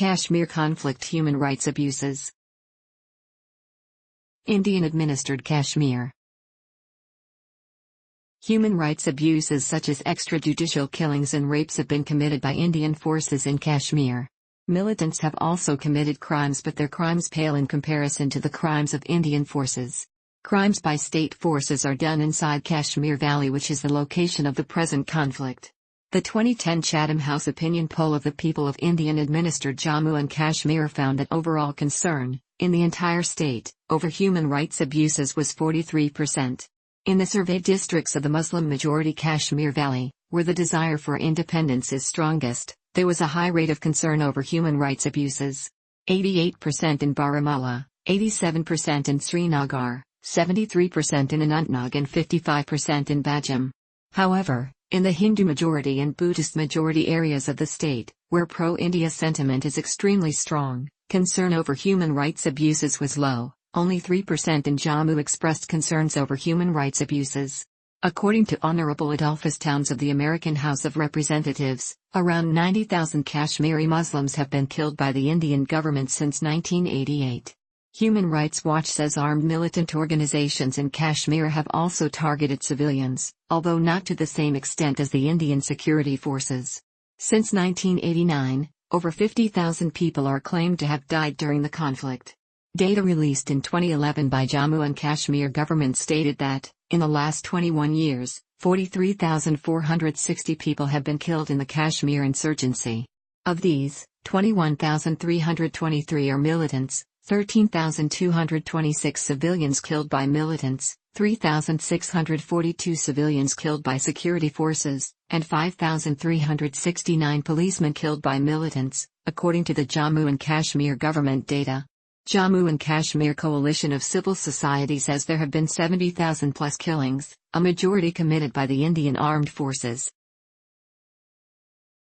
Kashmir conflict human rights abuses. Indian-administered Kashmir. Human rights abuses such as extrajudicial killings and rapes have been committed by Indian forces in Kashmir. Militants have also committed crimes, but their crimes pale in comparison to the crimes of Indian forces. Crimes by state forces are done inside Kashmir Valley, which is the location of the present conflict. The 2010 Chatham House opinion poll of the people of Indian-administered Jammu and Kashmir found that overall concern, in the entire state, over human rights abuses was 43%. In the surveyed districts of the Muslim-majority Kashmir Valley, where the desire for independence is strongest, there was a high rate of concern over human rights abuses. 88% in Baramulla, 87% in Srinagar, 73% in Anantnag and 55% in Bajam. However, in the Hindu-majority and Buddhist-majority areas of the state, where pro-India sentiment is extremely strong, concern over human rights abuses was low. Only 3% in Jammu expressed concerns over human rights abuses. According to Honorable Adolphus Towns of the American House of Representatives, around 90,000 Kashmiri Muslims have been killed by the Indian government since 1988. Human Rights Watch says armed militant organizations in Kashmir have also targeted civilians, although not to the same extent as the Indian security forces. Since 1989, over 50,000 people are claimed to have died during the conflict. Data released in 2011 by Jammu and Kashmir government stated that, in the last 21 years, 43,460 people have been killed in the Kashmir insurgency. Of these, 21,323 are militants, 13,226 civilians killed by militants, 3,642 civilians killed by security forces, and 5,369 policemen killed by militants, according to the Jammu and Kashmir government data. Jammu and Kashmir Coalition of Civil Society says there have been 70,000 plus killings, a majority committed by the Indian Armed Forces.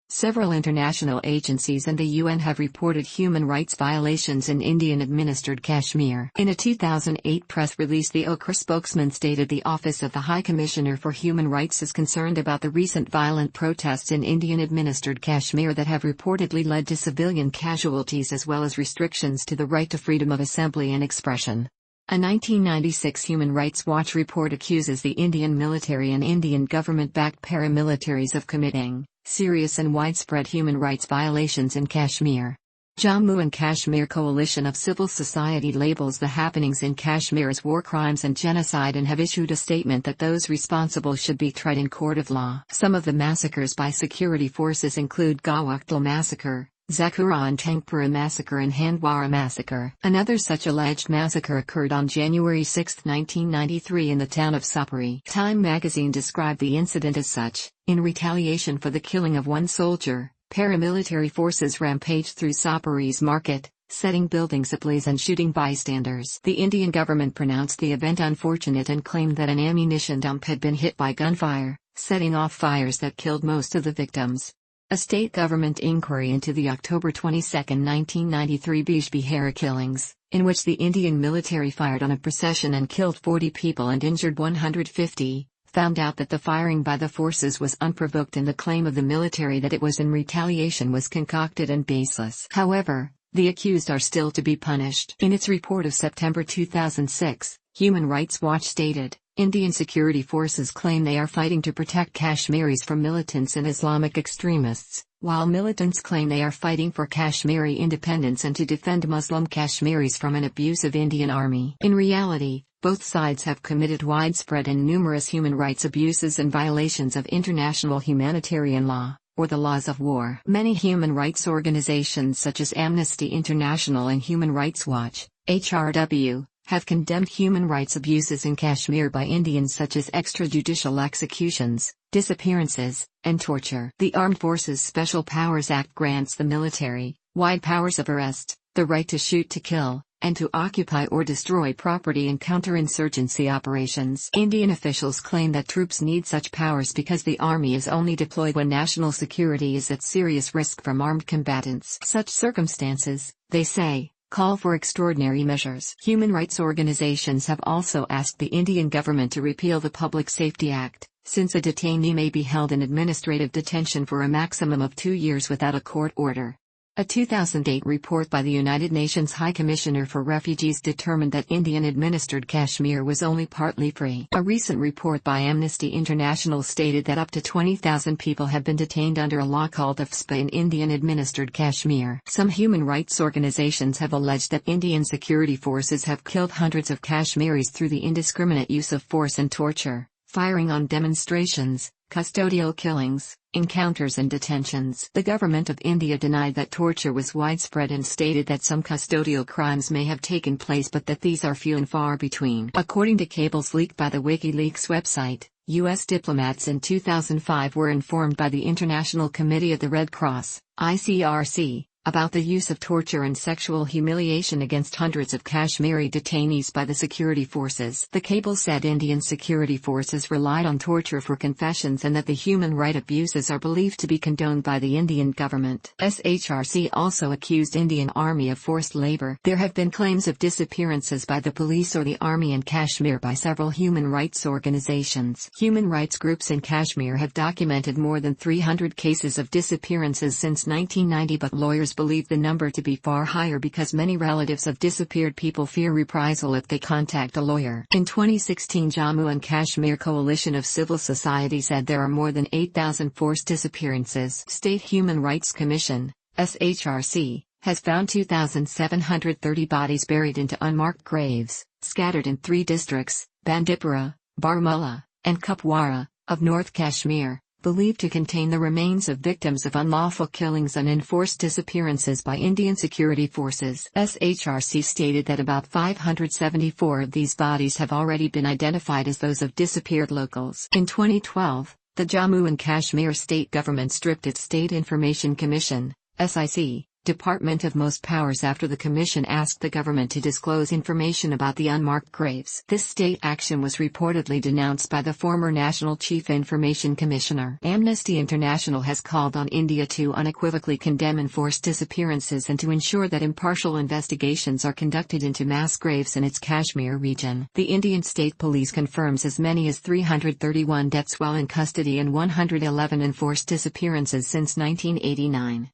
Several international agencies and the UN have reported human rights violations in Indian-administered Kashmir. In a 2008 press release, the OCHR spokesman stated the Office of the High Commissioner for Human Rights is concerned about the recent violent protests in Indian-administered Kashmir that have reportedly led to civilian casualties as well as restrictions to the right to freedom of assembly and expression. A 1996 Human Rights Watch report accuses the Indian military and Indian government-backed paramilitaries of committing serious and widespread human rights violations in Kashmir. Jammu and Kashmir Coalition of Civil Society labels the happenings in Kashmir as war crimes and genocide and have issued a statement that those responsible should be tried in court of law. Some of the massacres by security forces include Gawakdal massacre, Zakura and Tangpura massacre and Handwara massacre. Another such alleged massacre occurred on January 6, 1993 in the town of Sapari. Time magazine described the incident as such: in retaliation for the killing of one soldier, paramilitary forces rampaged through Sapari's market, setting buildings ablaze and shooting bystanders. The Indian government pronounced the event unfortunate and claimed that an ammunition dump had been hit by gunfire, setting off fires that killed most of the victims. A state government inquiry into the October 22, 1993 Bijbehara killings, in which the Indian military fired on a procession and killed 40 people and injured 150, found out that the firing by the forces was unprovoked and the claim of the military that it was in retaliation was concocted and baseless. However, the accused are still to be punished. In its report of September 2006, Human Rights Watch stated, Indian security forces claim they are fighting to protect Kashmiris from militants and Islamic extremists, while militants claim they are fighting for Kashmiri independence and to defend Muslim Kashmiris from an abusive Indian army. In reality, both sides have committed widespread and numerous human rights abuses and violations of international humanitarian law, or the laws of war. Many human rights organizations such as Amnesty International and Human Rights Watch, HRW, have condemned human rights abuses in Kashmir by Indians such as extrajudicial executions, disappearances, and torture. The Armed Forces Special Powers Act grants the military wide powers of arrest, the right to shoot to kill, and to occupy or destroy property in counterinsurgency operations. Indian officials claim that troops need such powers because the army is only deployed when national security is at serious risk from armed combatants. Such circumstances, they say, call for extraordinary measures. Human rights organizations have also asked the Indian government to repeal the Public Safety Act, since a detainee may be held in administrative detention for a maximum of 2 years without a court order. A 2008 report by the United Nations High Commissioner for Refugees determined that Indian-administered Kashmir was only partly free. A recent report by Amnesty International stated that up to 20,000 people have been detained under a law called AFSPA in Indian-administered Kashmir. Some human rights organizations have alleged that Indian security forces have killed hundreds of Kashmiris through the indiscriminate use of force and torture, firing on demonstrations, custodial killings, encounters and detentions. The government of India denied that torture was widespread and stated that some custodial crimes may have taken place but that these are few and far between. According to cables leaked by the WikiLeaks website, U.S. diplomats in 2005 were informed by the International Committee of the Red Cross, ICRC, about the use of torture and sexual humiliation against hundreds of Kashmiri detainees by the security forces. The cable said Indian security forces relied on torture for confessions and that the human rights abuses are believed to be condoned by the Indian government. SHRC also accused Indian Army of forced labor. There have been claims of disappearances by the police or the army in Kashmir by several human rights organizations. Human rights groups in Kashmir have documented more than 300 cases of disappearances since 1990, but lawyers believe the number to be far higher because many relatives of disappeared people fear reprisal if they contact a lawyer. In 2016, Jammu and Kashmir Coalition of Civil Society said there are more than 8,000 forced disappearances. State Human Rights Commission, SHRC, has found 2,730 bodies buried into unmarked graves, scattered in 3 districts, Bandipora, Baramulla, and Kupwara, of North Kashmir, believed to contain the remains of victims of unlawful killings and enforced disappearances by Indian security forces. SHRC stated that about 574 of these bodies have already been identified as those of disappeared locals. In 2012, the Jammu and Kashmir state government stripped its State Information Commission, SIC, department of most powers after the commission asked the government to disclose information about the unmarked graves. This state action was reportedly denounced by the former National Chief Information Commissioner. Amnesty International has called on India to unequivocally condemn enforced disappearances and to ensure that impartial investigations are conducted into mass graves in its Kashmir region. The Indian State Police confirms as many as 331 deaths while in custody and 111 enforced disappearances since 1989.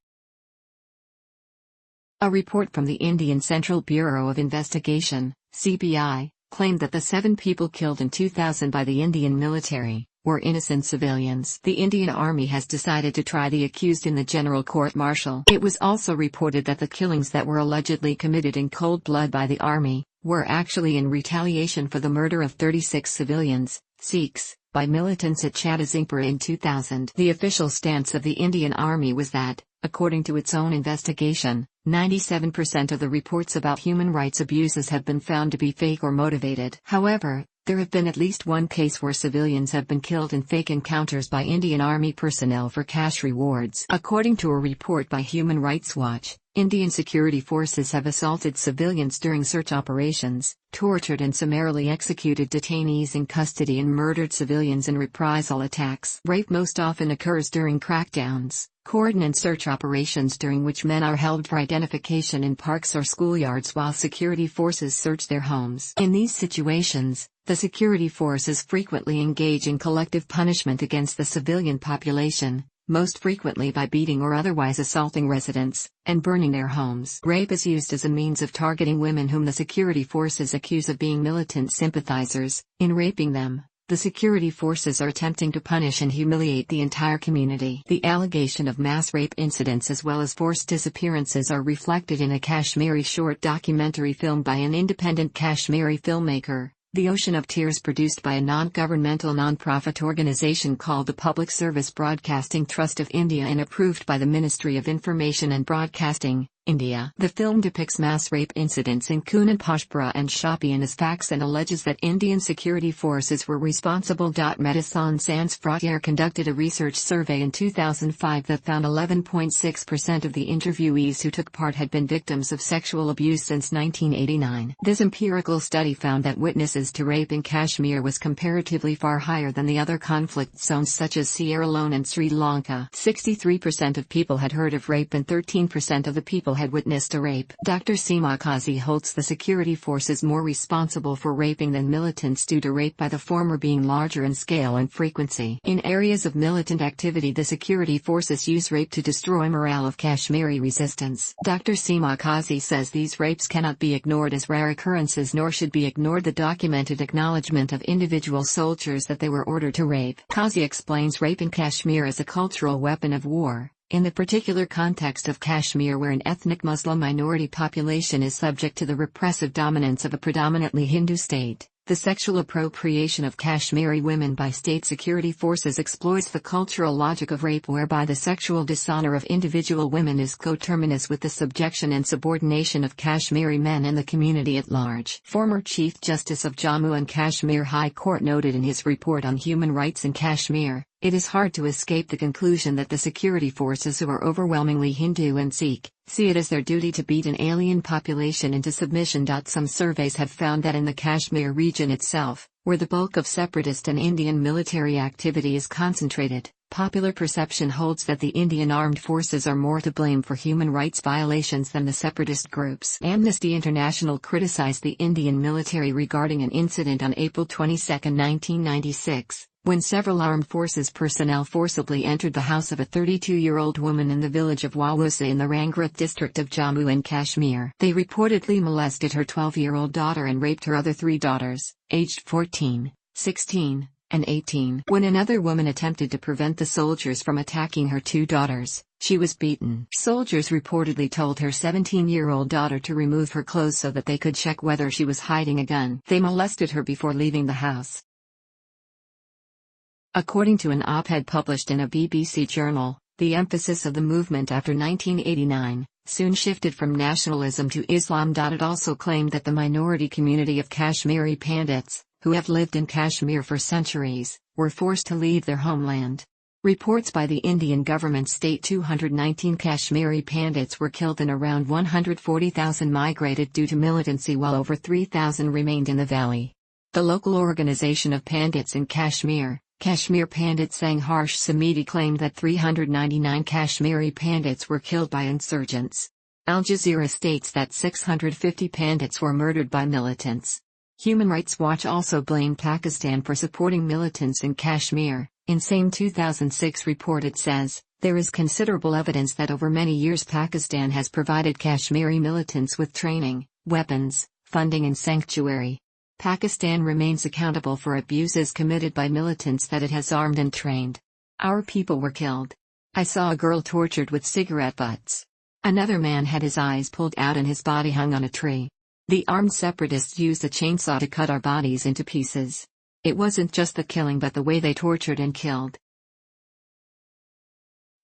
A report from the Indian Central Bureau of Investigation, CBI, claimed that the 7 people killed in 2000 by the Indian military were innocent civilians. The Indian Army has decided to try the accused in the General Court-Martial. It was also reported that the killings that were allegedly committed in cold blood by the Army were actually in retaliation for the murder of 36 civilians, Sikhs, by militants at Chhattisgarh in 2000. The official stance of the Indian Army was that, according to its own investigation, 97% of the reports about human rights abuses have been found to be fake or motivated. However, there have been at least one case where civilians have been killed in fake encounters by Indian Army personnel for cash rewards. According to a report by Human Rights Watch, Indian security forces have assaulted civilians during search operations, tortured and summarily executed detainees in custody and murdered civilians in reprisal attacks. Rape most often occurs during crackdowns, cordon and search operations during which men are held for identification in parks or schoolyards while security forces search their homes. In these situations, the security forces frequently engage in collective punishment against the civilian population, most frequently by beating or otherwise assaulting residents, and burning their homes. Rape is used as a means of targeting women whom the security forces accuse of being militant sympathizers. In raping them, the security forces are attempting to punish and humiliate the entire community. The allegation of mass rape incidents as well as forced disappearances are reflected in a Kashmiri short documentary filmed by an independent Kashmiri filmmaker, The Ocean of Tears, produced by a non-governmental non-profit organization called the Public Service Broadcasting Trust of India and approved by the Ministry of Information and Broadcasting, India. The film depicts mass rape incidents in Kunan, Pashpura and Shopian as facts and alleges that Indian security forces were responsible. Medicine Sans Frontières conducted a research survey in 2005 that found 11.6% of the interviewees who took part had been victims of sexual abuse since 1989. This empirical study found that witnesses to rape in Kashmir was comparatively far higher than the other conflict zones such as Sierra Leone and Sri Lanka. 63% of people had heard of rape and 13% of the people people had witnessed a rape. Dr. Seema Qazi holds the security forces more responsible for raping than militants due to rape by the former being larger in scale and frequency. In areas of militant activity, the security forces use rape to destroy morale of Kashmiri resistance. Dr. Seema Qazi says these rapes cannot be ignored as rare occurrences, nor should be ignored the documented acknowledgement of individual soldiers that they were ordered to rape. Qazi explains rape in Kashmir as a cultural weapon of war. In the particular context of Kashmir, where an ethnic Muslim minority population is subject to the repressive dominance of a predominantly Hindu state, the sexual appropriation of Kashmiri women by state security forces exploits the cultural logic of rape, whereby the sexual dishonor of individual women is coterminous with the subjection and subordination of Kashmiri men and the community at large. Former Chief Justice of Jammu and Kashmir High Court noted in his report on human rights in Kashmir, "It is hard to escape the conclusion that the security forces, who are overwhelmingly Hindu and Sikh, see it as their duty to beat an alien population into submission." Some surveys have found that in the Kashmir region itself, where the bulk of separatist and Indian military activity is concentrated, popular perception holds that the Indian armed forces are more to blame for human rights violations than the separatist groups. Amnesty International criticized the Indian military regarding an incident on April 22, 1996. When several armed forces personnel forcibly entered the house of a 32-year-old woman in the village of Wawusa in the Rangrath district of Jammu and Kashmir. They reportedly molested her 12-year-old daughter and raped her other 3 daughters, aged 14, 16, and 18. When another woman attempted to prevent the soldiers from attacking her 2 daughters, she was beaten. Soldiers reportedly told her 17-year-old daughter to remove her clothes so that they could check whether she was hiding a gun. They molested her before leaving the house. According to an op-ed published in a BBC journal, the emphasis of the movement after 1989 soon shifted from nationalism to Islam. It also claimed that the minority community of Kashmiri Pandits, who have lived in Kashmir for centuries, were forced to leave their homeland. Reports by the Indian government state 219 Kashmiri Pandits were killed and around 140,000 migrated due to militancy, while over 3,000 remained in the valley. The local organization of Pandits in Kashmir, Kashmir Pandit Sangh Harsh Samiti, claimed that 399 Kashmiri Pandits were killed by insurgents. Al Jazeera states that 650 Pandits were murdered by militants. Human Rights Watch also blamed Pakistan for supporting militants in Kashmir. In same 2006 report it says, "There is considerable evidence that over many years Pakistan has provided Kashmiri militants with training, weapons, funding and sanctuary. Pakistan remains accountable for abuses committed by militants that it has armed and trained. Our people were killed. I saw a girl tortured with cigarette butts. Another man had his eyes pulled out and his body hung on a tree. The armed separatists used a chainsaw to cut our bodies into pieces. It wasn't just the killing but the way they tortured and killed."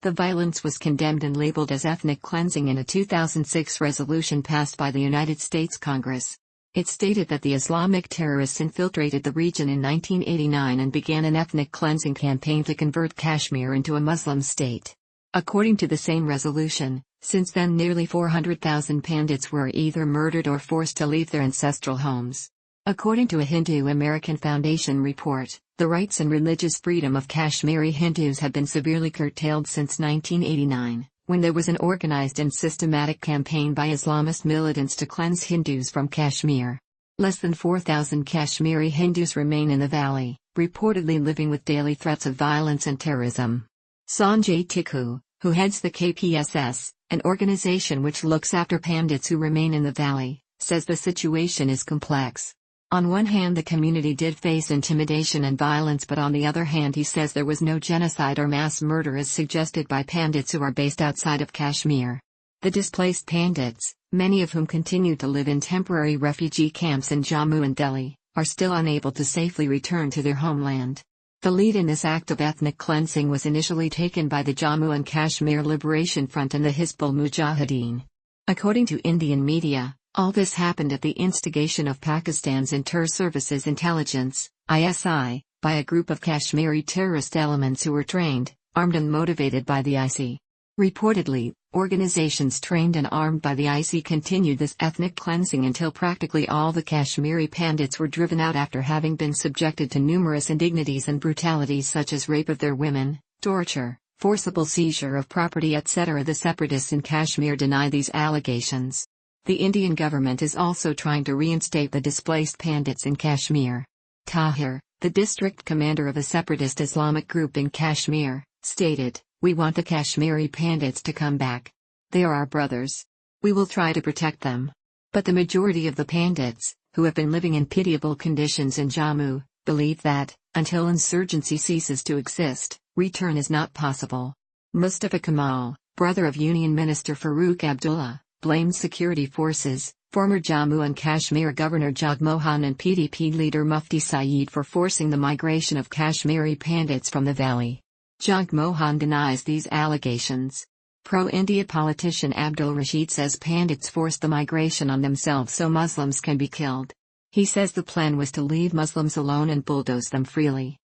The violence was condemned and labeled as ethnic cleansing in a 2006 resolution passed by the United States Congress. It stated that the Islamic terrorists infiltrated the region in 1989 and began an ethnic cleansing campaign to convert Kashmir into a Muslim state. According to the same resolution, since then nearly 400,000 Pandits were either murdered or forced to leave their ancestral homes. According to a Hindu American Foundation report, the rights and religious freedom of Kashmiri Hindus have been severely curtailed since 1989. When there was an organized and systematic campaign by Islamist militants to cleanse Hindus from Kashmir. Less than 4,000 Kashmiri Hindus remain in the valley, reportedly living with daily threats of violence and terrorism. Sanjay Tikku, who heads the KPSS, an organization which looks after Pandits who remain in the valley, says the situation is complex. On one hand, the community did face intimidation and violence, but on the other hand he says there was no genocide or mass murder as suggested by Pandits who are based outside of Kashmir. The displaced Pandits, many of whom continue to live in temporary refugee camps in Jammu and Delhi, are still unable to safely return to their homeland. The lead in this act of ethnic cleansing was initially taken by the Jammu and Kashmir Liberation Front and the Hizbul Mujahideen. According to Indian media, all this happened at the instigation of Pakistan's Inter-Services Intelligence, ISI, by a group of Kashmiri terrorist elements who were trained, armed and motivated by the IC. Reportedly, organizations trained and armed by the IC continued this ethnic cleansing until practically all the Kashmiri Pandits were driven out after having been subjected to numerous indignities and brutalities such as rape of their women, torture, forcible seizure of property etc. The separatists in Kashmir deny these allegations. The Indian government is also trying to reinstate the displaced Pandits in Kashmir. Tahir, the district commander of a separatist Islamic group in Kashmir, stated, "We want the Kashmiri Pandits to come back. They are our brothers. We will try to protect them." But the majority of the Pandits, who have been living in pitiable conditions in Jammu, believe that, until insurgency ceases to exist, return is not possible. Mustafa Kamal, brother of Union Minister Farooq Abdullah, blames security forces, former Jammu and Kashmir Governor Jagmohan and PDP leader Mufti Saeed for forcing the migration of Kashmiri Pandits from the valley. Jagmohan denies these allegations. Pro-India politician Abdul Rashid says Pandits forced the migration on themselves so Muslims can be killed. He says the plan was to leave Muslims alone and bulldoze them freely.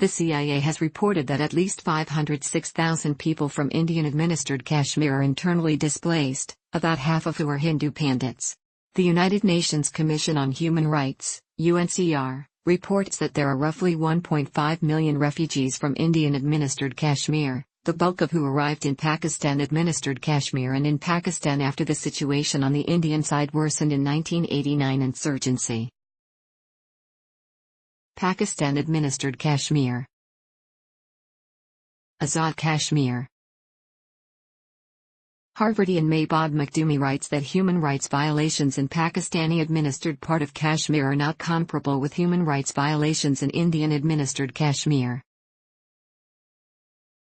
The CIA has reported that at least 506,000 people from Indian-administered Kashmir are internally displaced, about half of who are Hindu Pandits. The United Nations Commission on Human Rights, UNCR, reports that there are roughly 1.5 million refugees from Indian-administered Kashmir, the bulk of who arrived in Pakistan-administered Kashmir and in Pakistan after the situation on the Indian side worsened in 1989 insurgency. Pakistan-administered Kashmir. Azad Kashmir. Harvardian Mehboob Makhdoumi writes that human rights violations in Pakistani-administered part of Kashmir are not comparable with human rights violations in Indian-administered Kashmir.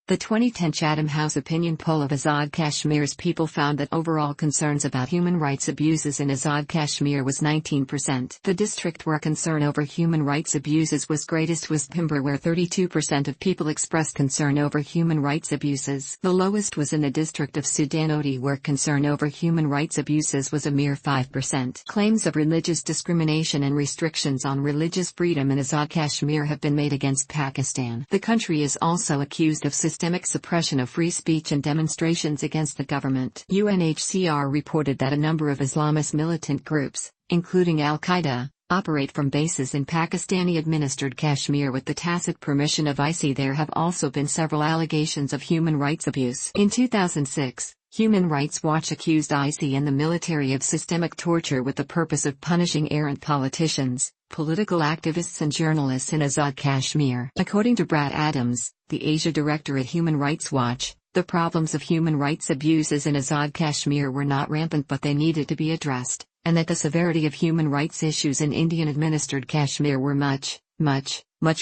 The 2010 Chatham House opinion poll of Azad Kashmir's people found that overall concerns about human rights abuses in Azad Kashmir was 19%. The district where concern over human rights abuses was greatest was Pimber, where 32% of people expressed concern over human rights abuses. The lowest was in the district of Sudanoti, where concern over human rights abuses was a mere 5%. Claims of religious discrimination and restrictions on religious freedom in Azad Kashmir have been made against Pakistan. The country is also accused of systemic suppression of free speech and demonstrations against the government. UNHCR reported that a number of Islamist militant groups, including Al-Qaeda, operate from bases in Pakistani-administered Kashmir with the tacit permission of IC. There have also been several allegations of human rights abuse. In 2006, Human Rights Watch accused IC and the military of systemic torture with the purpose of punishing errant politicians, political activists and journalists in Azad Kashmir. According to Brad Adams, the Asia director at Human Rights Watch, the problems of human rights abuses in Azad Kashmir were not rampant but they needed to be addressed, and that the severity of human rights issues in Indian-administered Kashmir were much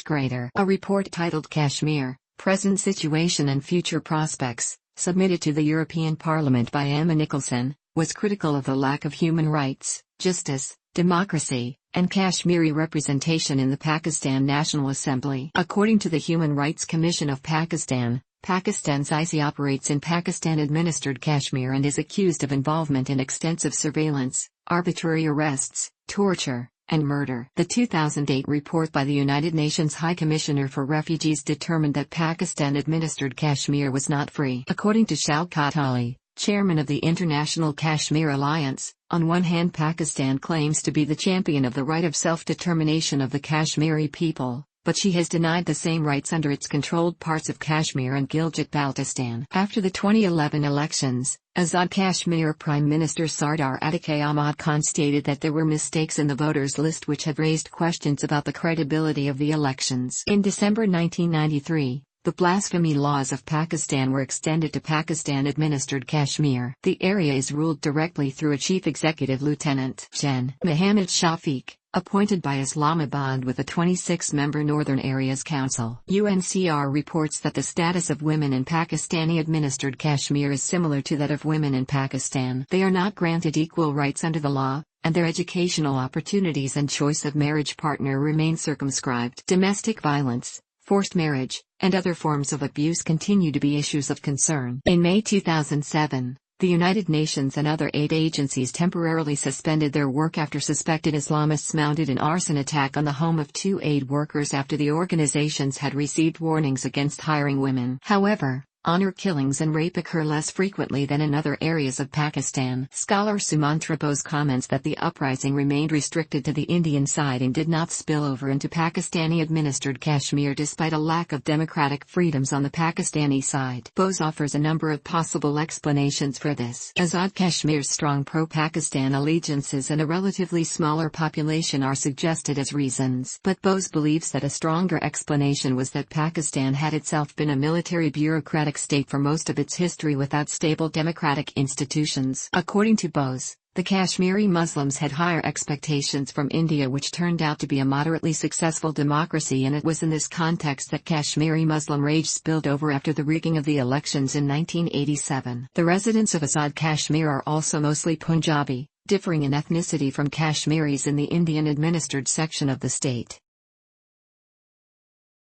greater. A report titled Kashmir, Present Situation and Future Prospects, submitted to the European Parliament by Emma Nicholson, was critical of the lack of human rights, justice, democracy, and Kashmiri representation in the Pakistan National Assembly. According to the Human Rights Commission of Pakistan, Pakistan's IC operates in Pakistan-administered Kashmir and is accused of involvement in extensive surveillance, arbitrary arrests, torture, and murder. The 2008 report by the United Nations High Commissioner for Refugees determined that Pakistan-administered Kashmir was not free. According to Shaukat Ali, chairman of the International Kashmir Alliance, on one hand Pakistan claims to be the champion of the right of self-determination of the Kashmiri people, but she has denied the same rights under its controlled parts of Kashmir and Gilgit-Baltistan. After the 2011 elections, Azad Kashmir Prime Minister Sardar Atike Ahmad Khan stated that there were mistakes in the voters' list which have raised questions about the credibility of the elections. In December 1993, the blasphemy laws of Pakistan were extended to Pakistan-administered Kashmir. The area is ruled directly through a Chief Executive Lieutenant Gen. Mohammad Shafiq, appointed by Islamabad with a 26-member Northern Areas Council. UNCR reports that the status of women in Pakistani-administered Kashmir is similar to that of women in Pakistan. They are not granted equal rights under the law, and their educational opportunities and choice of marriage partner remain circumscribed. Domestic violence, forced marriage, and other forms of abuse continue to be issues of concern. In May 2007, the United Nations and other aid agencies temporarily suspended their work after suspected Islamists mounted an arson attack on the home of 2 aid workers after the organizations had received warnings against hiring women. However, Honor killings and rape occur less frequently than in other areas of Pakistan. Scholar Sumantra Bose comments that the uprising remained restricted to the Indian side and did not spill over into Pakistani-administered Kashmir despite a lack of democratic freedoms on the Pakistani side. Bose offers a number of possible explanations for this. Azad Kashmir's strong pro-Pakistan allegiances and a relatively smaller population are suggested as reasons. But Bose believes that a stronger explanation was that Pakistan had itself been a military bureaucratic state for most of its history without stable democratic institutions. According to Bose, the Kashmiri Muslims had higher expectations from India, which turned out to be a moderately successful democracy, and it was in this context that Kashmiri Muslim rage spilled over after the rigging of the elections in 1987. The residents of Azad Kashmir are also mostly Punjabi, differing in ethnicity from Kashmiris in the Indian-administered section of the state.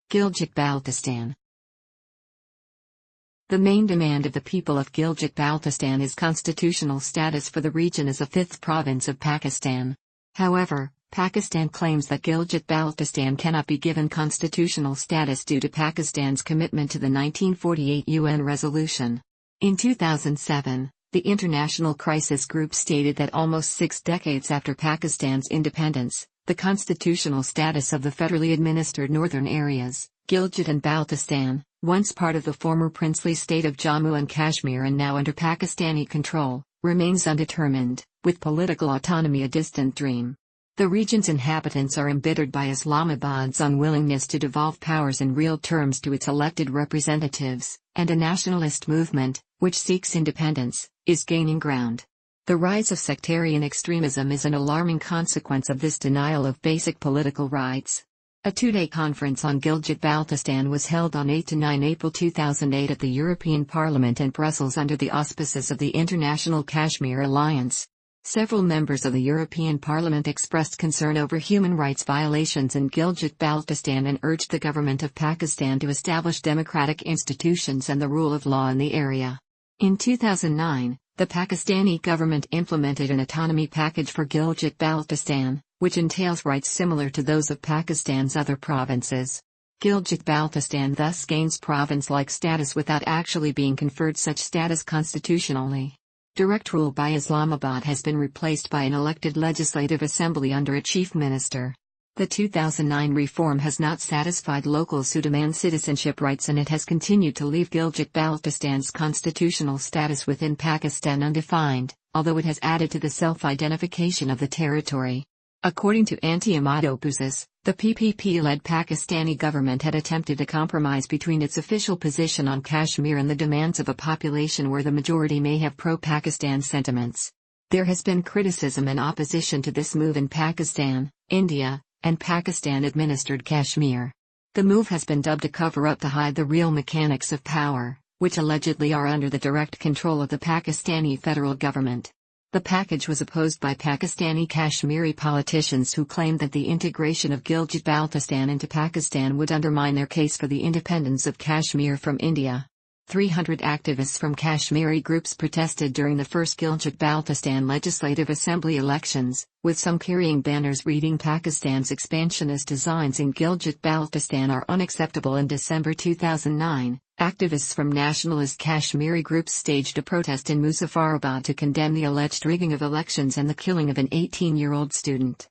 Gilgit-Baltistan. The main demand of the people of Gilgit-Baltistan is constitutional status for the region as a fifth province of Pakistan. However, Pakistan claims that Gilgit-Baltistan cannot be given constitutional status due to Pakistan's commitment to the 1948 UN resolution. In 2007, the International Crisis Group stated that almost 6 decades after Pakistan's independence, the constitutional status of the federally administered northern areas, Gilgit and Baltistan, once part of the former princely state of Jammu and Kashmir and now under Pakistani control, remains undetermined, with political autonomy a distant dream. The region's inhabitants are embittered by Islamabad's unwillingness to devolve powers in real terms to its elected representatives, and a nationalist movement, which seeks independence, is gaining ground. The rise of sectarian extremism is an alarming consequence of this denial of basic political rights. A 2-day conference on Gilgit-Baltistan was held on 8–9 April 2008 at the European Parliament in Brussels under the auspices of the International Kashmir Alliance. Several members of the European Parliament expressed concern over human rights violations in Gilgit-Baltistan and urged the government of Pakistan to establish democratic institutions and the rule of law in the area. In 2009, the Pakistani government implemented an autonomy package for Gilgit-Baltistan, which entails rights similar to those of Pakistan's other provinces. Gilgit-Baltistan thus gains province-like status without actually being conferred such status constitutionally. Direct rule by Islamabad has been replaced by an elected legislative assembly under a chief minister. The 2009 reform has not satisfied locals who demand citizenship rights, and it has continued to leave Gilgit-Baltistan's constitutional status within Pakistan undefined, although it has added to the self-identification of the territory. According to Anti-Amato Bouzis, the PPP-led Pakistani government had attempted a compromise between its official position on Kashmir and the demands of a population where the majority may have pro-Pakistan sentiments. There has been criticism and opposition to this move in Pakistan, India, and Pakistan-administered Kashmir. The move has been dubbed a cover-up to hide the real mechanics of power, which allegedly are under the direct control of the Pakistani federal government. The package was opposed by Pakistani Kashmiri politicians who claimed that the integration of Gilgit-Baltistan into Pakistan would undermine their case for the independence of Kashmir from India. 300 activists from Kashmiri groups protested during the first Gilgit-Baltistan Legislative Assembly elections, with some carrying banners reading "Pakistan's expansionist designs in Gilgit-Baltistan are unacceptable." In December 2009, activists from nationalist Kashmiri groups staged a protest in Muzaffarabad to condemn the alleged rigging of elections and the killing of an 18-year-old student.